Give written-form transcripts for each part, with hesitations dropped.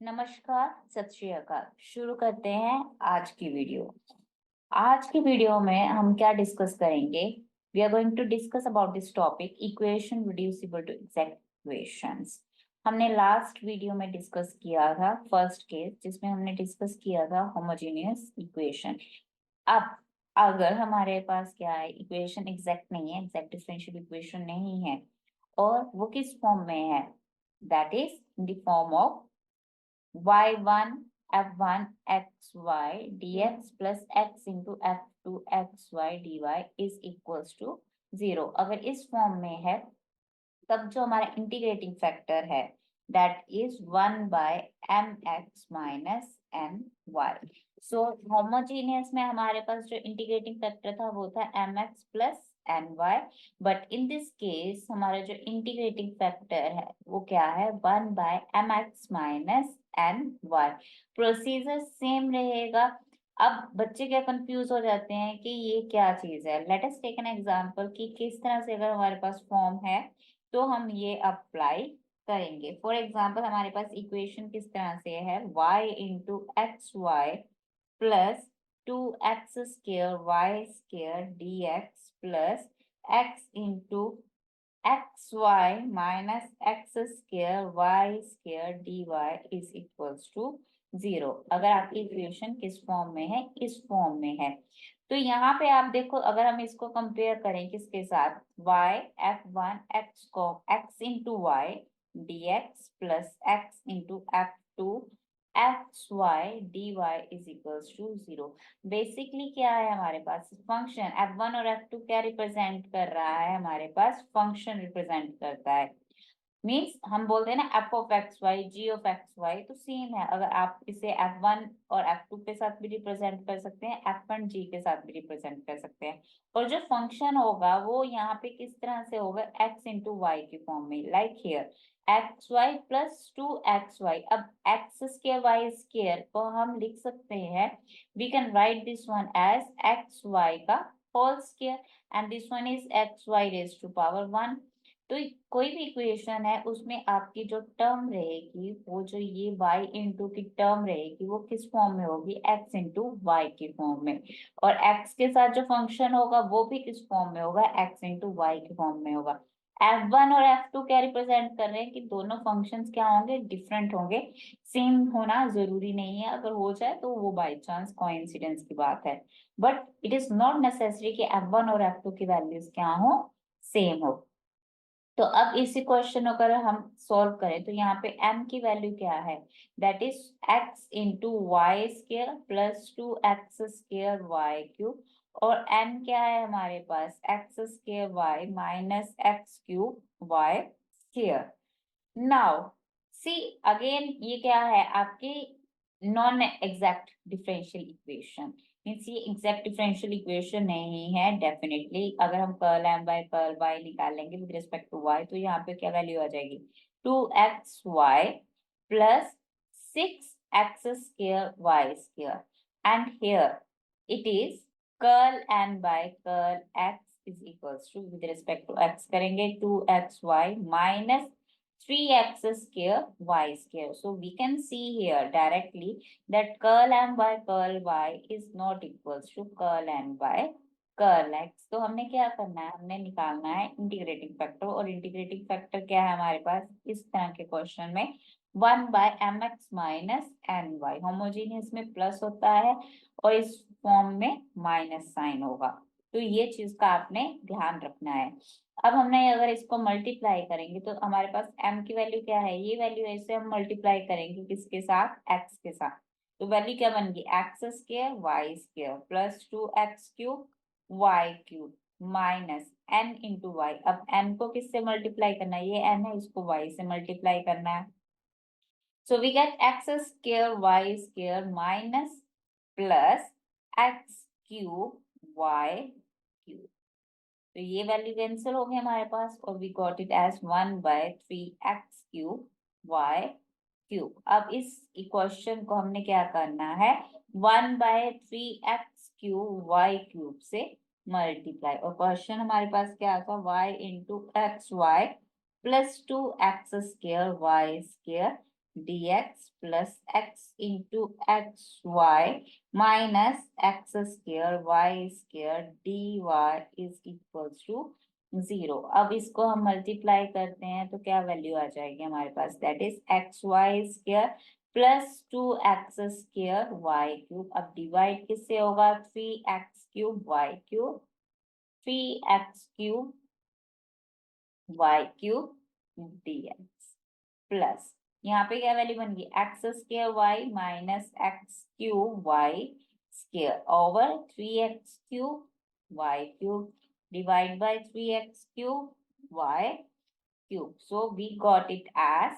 नमस्कार, सत श्री अकाल। शुरू करते हैं आज की वीडियो। आज की वीडियो में हम क्या डिस्कस करेंगे? We are going to discuss about this topic, equation reducible to exact equations. हमने लास्ट वीडियो में डिस्कस किया था फर्स्ट केस, जिसमें हमने डिस्कस किया था होमोजेनियस इक्वेशन। अब अगर हमारे पास क्या है, इक्वेशन एग्जैक्ट नहीं है, एग्जैक्ट डिफरेंशियल इक्वेशन नहीं है, और वो किस फॉर्म में है, that is in the form of y1 f1 xy dx plus x into f2 xy dy is equals to 0। अगर इस फॉर्म में है तब जो हमारा इंटीग्रेटिंग फैक्टर है that is 1/mx minus my। So homogeneous में हमारे पास जो इंटीग्रेटिंग फैक्टर था वो था mx plus ny, but in this case हमारा जो इंटीग्रेटिंग फैक्टर है वो क्या है, 1/mx minus ny। Procedure same रहेगा। अब बच्चे क्या कंफ्यूज हो जाते हैं कि ये क्या चीज है। Let us take an example कि किस तरह से अगर हमारे पास फॉर्म है तो हम ये अप्लाई करेंगे। फॉर एग्जाम्पल हमारे पास इक्वेशन किस तरह से है, y into x y plus 2x² y² dx plus x into x y minus x² y² dy is equals to 0। अगर आपकी इक्वेशन किस फॉर्म में है, इस फॉर्म में है। तो यहाँ पे आप देखो, अगर हम इसको कंपेयर करें किसके साथ, y f1 x को x into y dx plus x into f2 xy dy is equals to 0। Basically क्या है हमारे पास, फंक्शन f1 और f2 क्या रिप्रेजेंट कर रहा है, हमारे पास फंक्शन रिप्रेजेंट करता है। मीन्स हम बोलते हैं ना f of x y g of x y, तो सेम है। अगर आप इसे f1 और f2 के साथ भी रिप्रेजेंट कर सकते हैं, f1 g के साथ भी रिप्रेजेंट कर सकते हैं। और जो फंक्शन होगा वो यहाँ पे किस तरह से होगा, x इंटू वाई की फॉर्म में, like here x y plus 2xy। अब एक्स स्क्वायर वाई स्क्वायर को हम लिख सकते हैं, we can write this one as x y का whole square and this one is x y raise to power 1। तो कोई भी इक्वेशन है उसमें आपकी जो टर्म रहेगी, वो जो ये y इंटू की टर्म रहेगी वो किस फॉर्म में होगी, x इंटू वाई की फॉर्म में। और x के साथ जो फंक्शन होगा वो भी किस फॉर्म में होगा, x इंटू वाई की फॉर्म में होगा। f1 और f2 क्या रिप्रेजेंट कर रहे हैं कि दोनों फंक्शंस क्या होंगे, डिफरेंट होंगे। सेम होना जरूरी नहीं है, अगर हो जाए तो वो बाय चांस कोइंसिडेंस की बात है, but it is not necessary कि f1 और f2 की वैल्यूज क्या हो, सेम हो। तो अब इसी क्वेश्चन अगर हम सॉल्व करें तो यहाँ पे m की वैल्यू क्या है, that is x into y square plus 2x² y³ और n क्या है हमारे पास, x² y minus x³ y²। Now see again, ये क्या है आपकी non exact differential equation. Means ये एग्जैक्ट डिफरेंशियल इक्वेशन नहीं है डेफिनेटली। अगर हम curl m by curl y निकालेंगे विद रिस्पेक्ट टू y तो यहाँ पे क्या वैल्यू आ जाएगी, 2xy plus 6x² y² and here it is curl n by curl x is equals to, with respect to x करेंगे 2xy minus 3x² y²। So we can see here directly that curl m by curl y is not equals to curl n by curl x. तो हमने क्या करना है, हमने निकालना है integrating factor. और इंटीग्रेटिंग फैक्टर क्या है हमारे पास, इस तरह के क्वेश्चन में 1/mx minus N y. Homogeneous में प्लस होता है और इस फॉर्म में माइनस साइन होगा, तो ये चीज का आपने ध्यान रखना है। अब हमने अगर इसको मल्टीप्लाई करेंगे तो हमारे पास m की वैल्यू क्या है, ये वैल्यू है, इसे हम मल्टीप्लाई करेंगे किसके साथ, x के साथ। तो वैल्यू क्या बन गई, x² y² plus 2x³ y³ minus n into y. अब n को किससे मल्टीप्लाई करना है, ये n है, इसको y से मल्टीप्लाई करना है। So we get x² y² minus plus x³ y³। तो ये वैल्यू कैंसिल हो गई हमारे पास और we got it as 1/3x³ y³। अब इस इक्वेशन को हमने क्या करना है, 1/3x³ y³ से मल्टीप्लाई। और क्वेश्चन हमारे पास क्या था, y into x y plus 2x² y² dx plus x into xy minus x square y square dy is equals to 0। अब इसको हम मल्टीप्लाई करते हैं तो क्या वैल्यू आ जाएगी हमारे पास, that is x y square plus 2x square y cube. अब डिवाइड किससे होगा, 3x cube y cube, 3x cube y cube dx plus यहाँ पे क्या वैल्यू बन गई, x square y minus x cube y square over 3x cube y cube divide by 3x cube y cube. So we got it as,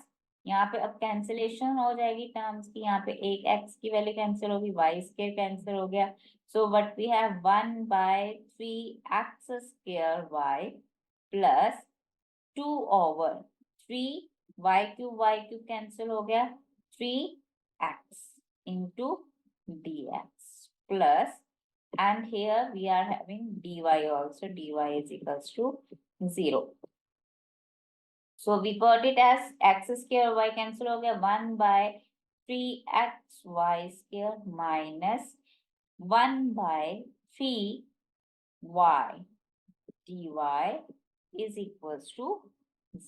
यहाँ पे अब cancellation हो जाएगी टर्म्स की, यहाँ पे एक x की वैल्यू कैंसिल होगी, वाई स्क्वायर कैंसिल हो गया। So what we have 1/3x square y plus 2 over 3 y cancel हो गया, 3x into dx plus, and here we are having dy also, dy is equals to 0। So we got it as x square y cancel हो गया, 1/3x y square minus 1/3 y dy is equals to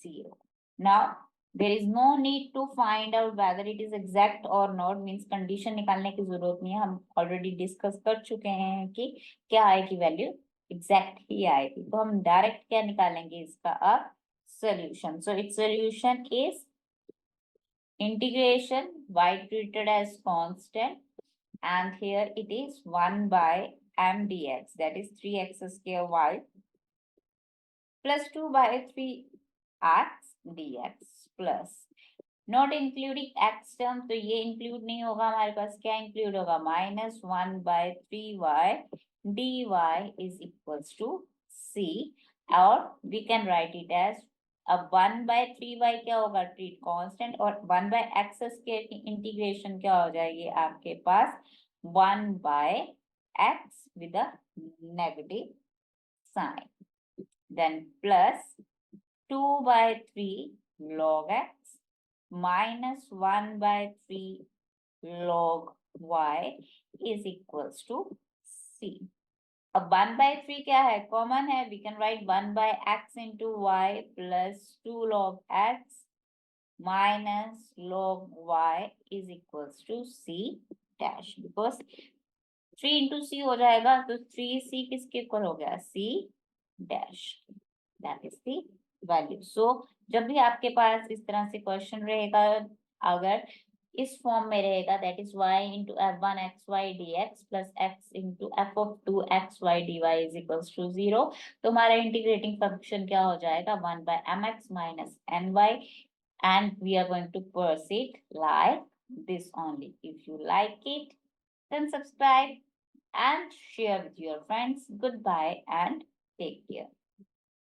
0। Now there is no need to find out whether it is exact or not, means condition निकालने की जरूरत नहीं है, हम already discuss कर चुके हैं कि क्या आएगी वैल्यू, एग्जैक्ट ही आएगी। तो हम डायरेक्ट क्या निकालेंगे इसका अब solution। So its solution is integration y treated as constant, and here it is 1/m dx, that is 3x square y plus 2/3x dx plus not including x term, तो ये include नहीं होगा हमारे पास, क्या इंक्लूड होगा, -1/3y dy is equals to c, और we can write it as, अब 1/3y क्या होगा, ट्रीट कांस्टेंट, और 1/x के इंटीग्रेशन क्या हो जाएगी आपके पास, 1/x with a negative sign, then plus 2/3 log x minus 1/3 log y is equals to c। अब 1/3 क्या है, कॉमन है, we can write 1/x into y plus 2 log x minus log y is equals to c dash, because 3 into c हो जाएगा तो 3c किसके equal हो गया, c dash, that is the value. So जब भी आपके पास इस तरह से क्वेश्चन रहेगा, अगर इस फॉर्म में रहेगा, that is y into f1xy dx plus x into f(2xy dy is equals to 0, तो हमारा इंटीग्रेटिंग फंक्शन क्या हो जाएगा, 1/mx minus ny, and we are going to proceed like this only। If you like it, then subscribe and share with your friends। Goodbye and take care।